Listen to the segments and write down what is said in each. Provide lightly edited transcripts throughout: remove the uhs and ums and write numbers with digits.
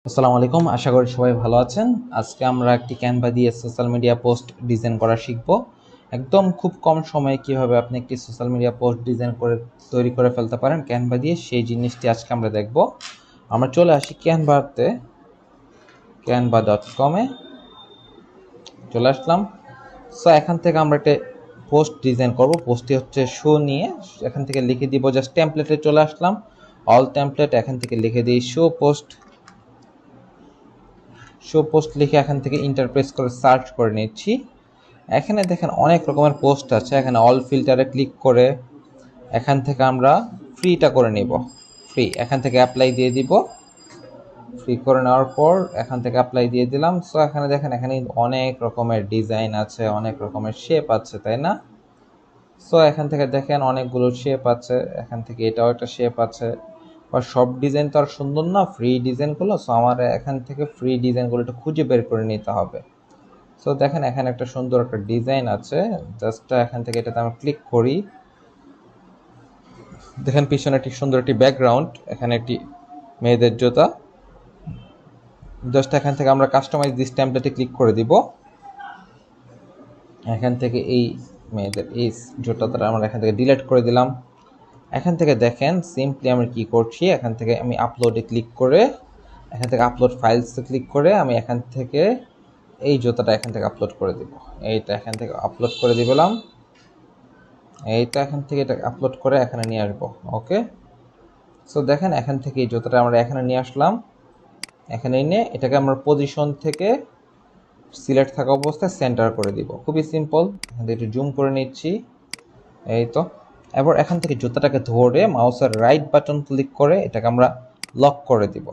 আসসালামু আলাইকুম, আশা করি সবাই ভালো আছেন। আজকে আমরা একটি ক্যানভা দিয়ে সোশ্যাল মিডিয়া পোস্ট ডিজাইন করা শিখব। একদম খুব কম সময়ে কিভাবে আপনি একটি সোশ্যাল মিডিয়া পোস্ট ডিজাইন করে তৈরি করে ফেলতে পারেন ক্যানভা দিয়ে, সেই জিনিসটি আজকে আমরা দেখব। আমরা চলে আসি ক্যানভাতে, canva.com-এ চলে আসলাম। সো এখান থেকে আমরা একটা পোস্ট ডিজাইন করব। পোস্টটি হচ্ছে শো নিয়ে, এখান থেকে লিখে দিব জাস্ট টেমপ্লেটে চলে আসলাম, অল টেমপ্লেট। এখান থেকে লিখে দিই শো পোস্ট লিখে এখান থেকে ইন্টারপ্রেস করে সার্চ করে নিচ্ছি। এখানে দেখেন অনেক রকমের পোস্ট আছে। এখানে অল ফিল্টারে ক্লিক করে এখান থেকে আমরা ফ্রিটা করে নিব। ফ্রি, এখান থেকে অ্যাপ্লাই দিয়ে দিব। ফ্রি করে নেওয়ার পর এখান থেকে অ্যাপ্লাই দিয়ে দিলাম। সো এখানে দেখেন, এখানে অনেক রকমের ডিজাইন আছে, অনেক রকমের শেপ আছে, তাই না? সো এখান থেকে দেখেন অনেকগুলো শেপ আছে। এখান থেকে এটাও একটা শেপ আছে। বা সব ডিজাইন তো আর সুন্দর না, ফ্রি ডিজাইনগুলো। সো আমার এখান থেকে ফ্রি ডিজাইনগুলো একটু খুঁজে বের করে নিতে হবে। সো দেখেন এখানে একটা সুন্দর একটা ডিজাইন আছে। জাস্ট এখান থেকে এটাতে আমি ক্লিক করি। দেখেন পিছনে একটি সুন্দর একটি ব্যাকগ্রাউন্ড, এখানে একটি মেয়েদের জুতা। জাস্ট এখান থেকে আমরা কাস্টমাইজ দিস টেমপ্লেটে ক্লিক করে দিব। এখান থেকে এই মেয়েদের এই জুতাটা আমরা এখান থেকে ডিলিট করে দিলাম। এখান থেকে দেখেন সিম্পলি আমি কি করছি, এখান থেকে আমি আপলোডে ক্লিক করে এখান থেকে আপলোড ফাইলসে ক্লিক করে আমি এখান থেকে এই জুতাটা এখান থেকে আপলোড করে দিব। এইটা এখান থেকে আপলোড করে দিলাম। এইটা এখান থেকে এটা আপলোড করে এখানে নিয়ে আসবো। ওকে, সো দেখেন এখান থেকে এই জুতাটা আমরা এখানে নিয়ে আসলাম। এখানে এনে এটাকে আমরা পজিশন থেকে সিলেক্ট থাকা অবস্থায় সেন্টার করে দিব। খুবই সিম্পল। এখান থেকে একটু জুম করে নিচ্ছি। এই তো, এবার এখান থেকে জুতাটাকে ধরে মাউসের রাইট বাটন ক্লিক করে এটাকে আমরা লক করে দিব।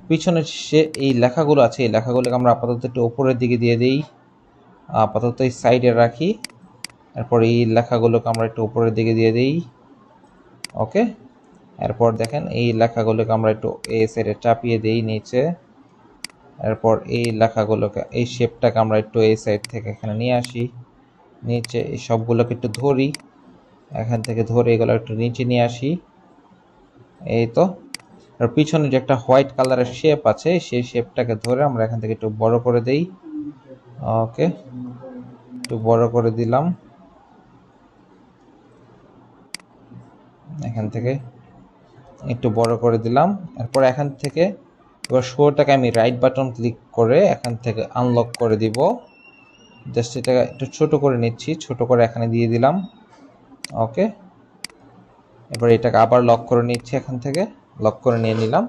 পিছনে সে এই লেখাগুলো আছে, এই লেখাগুলোকে আমরা আপাতত একটু উপরের দিকে দিয়ে দিই, আপাতত এই সাইডে রাখি। এরপর এই লেখাগুলোকে আমরা একটু উপরের দিকে দিয়ে দিই। ওকে, এরপর দেখেন এই লেখাগুলোকে আমরা একটু এই সাইডে চাপিয়ে দিই নিচে। এরপর এই লেখাগুলোকে, এই শেপটাকে আমরা একটু এই সাইড থেকে এখানে নিয়ে আসি নিচে। এই সবগুলোকে একটু ধরি, এখান থেকে ধরে এগুলো একটু নিচে নিয়ে আসি। এই তো, আর পিছনে যে একটা হোয়াইট কালারের শেপ আছে, সেই শেপটাকে ধরে আমরা এখান থেকে একটু বড় করে দেই। ওকে, একটু বড় করে দিলাম এখান থেকে, একটু বড় করে দিলাম। এরপর এখান থেকে এবার শোটাকে আমি রাইট বাটন ক্লিক করে এখান থেকে আনলক করে দিব। জাস্ট এটাকে একটু ছোট করে নিচ্ছি, ছোট করে এখানে দিয়ে দিলাম। ওকে, এবার এটাকে আবার লক করে নিচ্ছি, এখান থেকে লক করে নিয়ে নিলাম।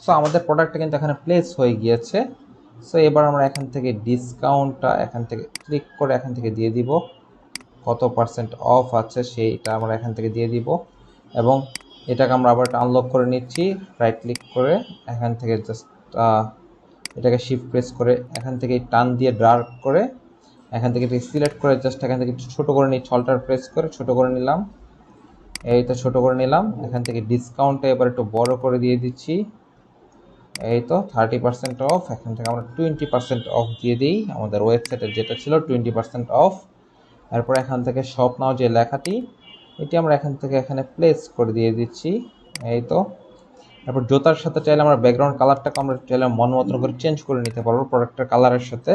সো আমাদের প্রোডাক্টটা কিন্তু এখানে প্লেস হয়ে গিয়েছে। সো এবার আমরা এখান থেকে ডিসকাউন্টটা এখান থেকে ক্লিক করে এখান থেকে দিয়ে দিব। কত পার্সেন্ট অফ আছে সেইটা আমরা এখান থেকে দিয়ে দিব। এবং এটাকে আমরা আবার আনলক করে নিচ্ছি, রাইট ক্লিক করে এখান থেকে জাস্ট এটাকে শিফট প্রেস করে এখান থেকে টান দিয়ে ড্রাগ করে এখান থেকে সিলেক্ট করে জাস্ট এখান থেকে ছোটো করে নিচ্ছি, অল্টার প্রেস করে ছোটো করে নিলাম। এইটা ছোটো করে নিলাম। এখান থেকে ডিসকাউন্টটা এবার একটু বড় করে দিয়ে দিচ্ছি। এই তো 30% অফ। এখান থেকে আমরা 20% অফ দিয়ে দিই। আমাদের ওয়েবসাইটের যেটা ছিল 20% অফ। এরপর এখান থেকে শপ নাও যে লেখাটি, এটি আমরা এখান থেকে এখানে প্লেস করে দিয়ে দিচ্ছি। এই তো, তারপর জুতার সাথে চাইলে আমরা ব্যাকগ্রাউন্ড কালারটাকে আমরা চাইলে মন মতো করে চেঞ্জ করে নিতে পারবো প্রোডাক্টের কালারের সাথে।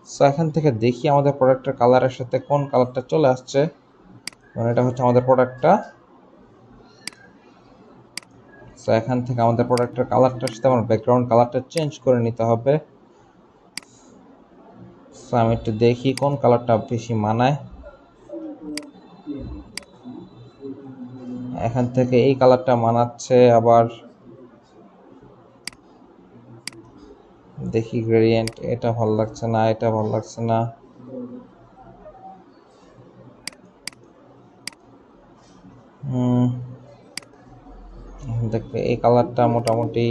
সো এখান থেকে দেখি আমাদের প্রোডাক্টের কালারের সাথে কোন কালারটা চলে আসছে। এটা হচ্ছে আমাদের প্রোডাক্টটা। সো এখান থেকে আমাদের প্রোডাক্টের কালারটার সাথে আমার ব্যাকগ্রাউন্ড কালারটা চেঞ্জ করে নিতে হবে। সো আমি একটু দেখি কোন কালারটা বেশি মানায়। এখান থেকে এই কালারটা মানাচ্ছে, আবার দেখি গ্রেডিয়েন্ট, এটা ভালো লাগছে না, এটা ভালো লাগছে না। দেখবে এই কালারটা মোটামুটি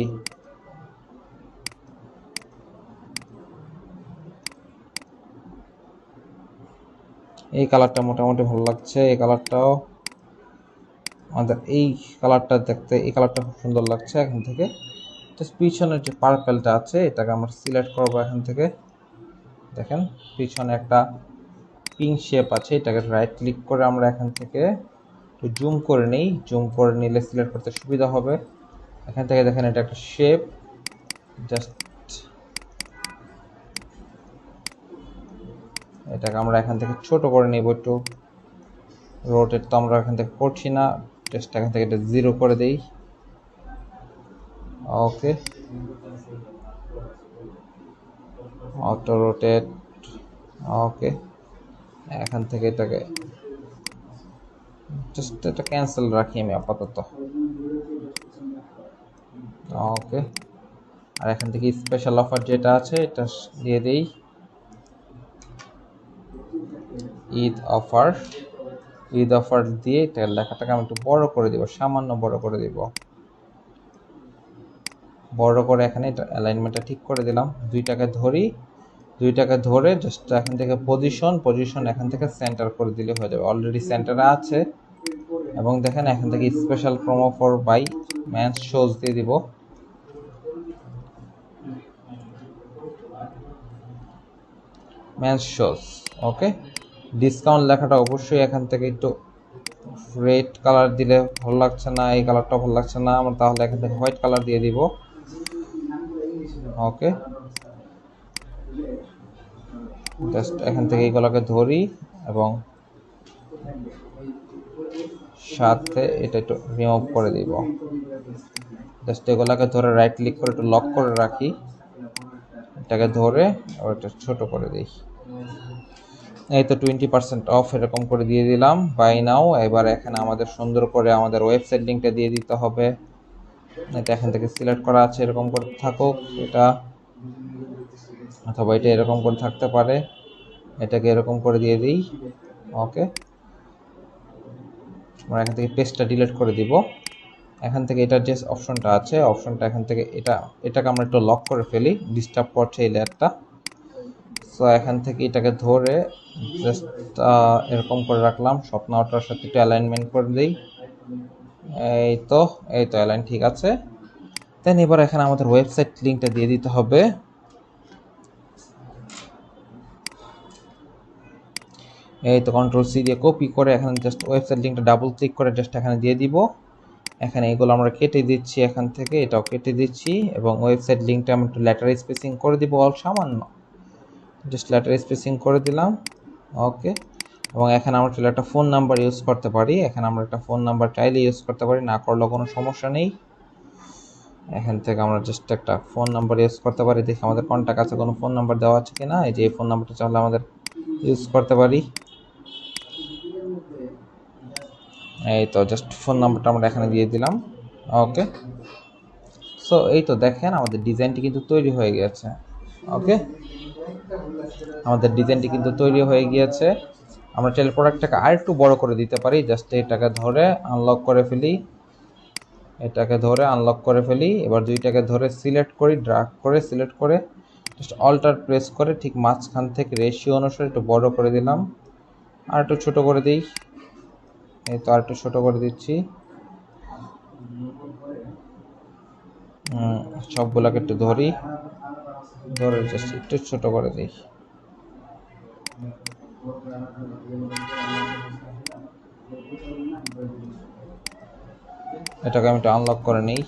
ভালো লাগছে। এই কালারটাও আমাদের, এই কালারটা দেখতে, এই কালারটা খুব সুন্দর লাগছে। এখান থেকে জাস্ট পিছনের যে পার্পেলটা আছে এটাকে আমরা সিলেক্ট করবো। এখান থেকে দেখেন পিছনে একটা পিঙ্ক শেপ আছে, এটাকে রাইট ক্লিক করে আমরা এখান থেকে একটু জুম করে নিই। জুম করে নিলে সিলেক্ট করতে সুবিধা হবে। এখান থেকে দেখেন এটা একটা শেপ, জাস্ট এটাকে আমরা এখান থেকে ছোট করে নিব একটু। রোটেট তো আমরা এখান থেকে করছি না, জাস্ট এখান থেকে এটা 0 করে দেই। ওকে, অটো রোটেট। ওকে, এখান থেকে এটাকে জাস্ট এটা ক্যান্সেল রাখি আমি আপাতত। ওকে, আর এখান থেকে স্পেশাল অফার যেটা আছে এটা দিয়ে দেই, ঈদ অফার। ঈদ অফার দিয়ে এটা লেখাটাকে আমি একটু বড় করে দিব, সামান্য বড় করে দিব। বড় করে এখানে এটা অ্যালাইনমেন্টটা ঠিক করে দিলাম। দুইটাকে ধরে জাস্ট এখান থেকে পজিশন এখান থেকে সেন্টার করে দিলে হয়ে যাবে। অলরেডি সেন্টারে আছে। এবং দেখেন এখান থেকে special promo for buy men's shoes দিয়ে দিব। Man's shows. ওকে, ডিসকাউন্ট লেখাটা অবশ্যই এখান থেকে একটু রেড কালার দিলে ভালো লাগছে না, এই কালারটা ভালো লাগছে না আমার, তাহলে এখান থেকে হোয়াইট কালার দিয়ে দিব। ওকে, জাস্ট এখান থেকে এইগুলোকে ধরি এবং সাথে এটা একটু রিমুভ করে দিব। জাস্ট এগুলোকে ধরে রাইট ক্লিক করে একটু লক করে রাখি, এটাকে ধরে আবার একটু ছোট করে দিই। এই তো 20% অফ এরকম করে দিয়ে দিলাম, বাই নাও। এবার এখানে আমাদের সুন্দর করে আমাদের ওয়েবসাইট লিঙ্কটা দিয়ে দিতে হবে। এটা এখান থেকে সিলেক্ট করা আছে, এরকম করে থাকুক এটা, অথবা এটা এরকম করে থাকতে পারে। এটাকে এরকম করে দিয়ে দিই। ওকে, আমরা এখান থেকে পেজটা ডিলিট করে দিব। এখান থেকে এটার যে অপশনটা আছে, অপশনটা এখান থেকে এটাকে আমরা একটু লক করে ফেলি, ডিস্টার্ব করছে এই লেয়ারটা। সো এখান থেকে এটাকে ধরে জাস্ট এরকম করে রাখলাম, স্বপ্নটার সাথে একটু অ্যালাইনমেন্ট করে দিই। এই তো অ্যালাইন ঠিক আছে। দেন এবার এখানে আমাদের ওয়েবসাইট লিঙ্কটা দিয়ে দিতে হবে। এই তো Ctrl+C দিয়ে কপি করে এখানে জাস্ট ওয়েবসাইট লিঙ্কটা ডাবল ক্লিক করে জাস্ট এখানে দিয়ে দিব। এখানে এগুলো আমরা কেটে দিচ্ছি, এখান থেকে এটাও কেটে দিচ্ছি এবং ওয়েবসাইট লিঙ্কটা আমি একটু লেটার স্পেসিং করে দিব, সামান্য জাস্ট লেটার স্পেসিং করে দিলাম। ওকে, এবং এখানে আমরা চাইলে একটা ফোন নাম্বার ইউজ করতে পারি, এখানে আমরা একটা ফোন নাম্বার চাইলে ইউজ করতে পারি, না করলেও কোনো সমস্যা নেই। এখান থেকে আমরা জাস্ট একটা ফোন নাম্বার ইউজ করতে পারি, দেখি আমাদের কন্ট্যাক্ট আছে কোনো ফোন নাম্বার দেওয়া আছে কিনা। এই যে এই ফোন নাম্বারটা চাইলে আমাদের ইউজ করতে পারি। এই তো জাস্ট ফোন নাম্বারটা আমরা এখানে দিয়ে দিলাম। ওকে, সো এই তো দেখেন আমাদের ডিজাইনটি কিন্তু তৈরি হয়ে গেছে। ওকে, আমাদের ডিজাইনটি কিন্তু তৈরি হয়ে গিয়েছে। আমরা চাইলে প্রোডাক্টটাকে আর একটু বড় করে দিতে পারি, জাস্ট এটাকে ধরে আনলক করে ফেলি, এবার দুইটাকে ধরে সিলেক্ট করি, ড্র্যাগ করে সিলেক্ট করে জাস্ট অল্টার প্রেস করে ঠিক মাঝখান থেকে রেশিও অনুসারে একটু বড় করে দিলাম, আর একটু ছোট করে দিই। এই তো আর একটু ছোট করে দিচ্ছি। সবগুলোকে একটু ধরে জাস্ট একটু ছোট করে দিই। এটাকে আমি একটু আনলক করে নিই,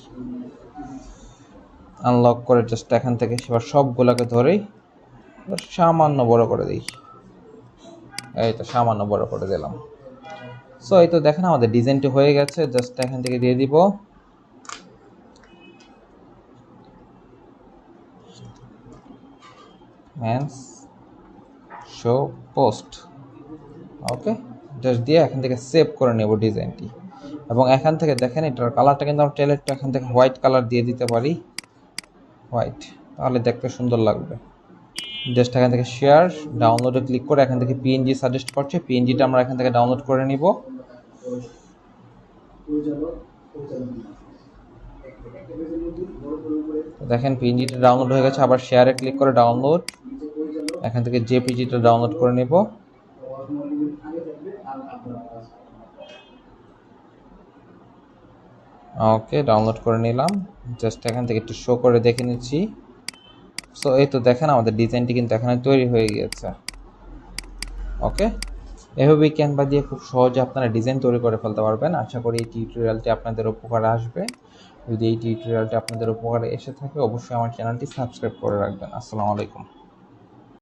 আনলক করে জাস্ট এখান থেকে এবার সবগুলোকে ধরেই সামান্য বড় করে দিই। এই তো সামান্য বড় করে দিলাম। সো এই তো দেখেন আমাদের ডিজাইনটি হয়ে গেছে, জাস্ট এখান থেকে দিয়ে দিব মেন্স শো পোস্ট। ওকে, জাস্ট দিয়ে এখান থেকে সেভ করে নেব ডিজাইনটি। এবং এখান থেকে দেখেন এটার কালারটা কিন্তু আমরা চাইলে এখান থেকে হোয়াইট কালার দিয়ে দিতে পারি, হোয়াইট, তাহলে দেখতে সুন্দর লাগবে। জাস্ট এখান থেকে শেয়ার ডাউনলোডে ক্লিক করে এখান থেকে পিএনজি সাজেস্ট করছে, পিএনজিটা আমরা এখান থেকে ডাউনলোড করে নিব। দেখেন পিএনজিটা ডাউনলোড হয়ে গেছে। আবার শেয়ারে ক্লিক করে ডাউনলোড, এখান থেকে জেপিজিটা ডাউনলোড করে নেব। ওকে, ডাউনলোড করে নিলাম, জাস্ট এখান থেকে একটু শো করে দেখে নিচ্ছি। সো এই তো দেখেন আমাদের ডিজাইনটি কিন্তু এখানে তৈরি হয়ে গিয়েছে। ওকে, এভাবেই ক্যানভা দিয়ে খুব সহজে আপনারা ডিজাইন তৈরি করে ফেলতে পারবেন। আশা করি এই টিউটোরিয়ালটি আপনাদের উপকারে আসবে। যদি এই টিউটোরিয়ালটি আপনাদের উপকারে এসে থাকে অবশ্যই আমার চ্যানেলটি সাবস্ক্রাইব করে রাখবেন। আসসালামু আলাইকুম।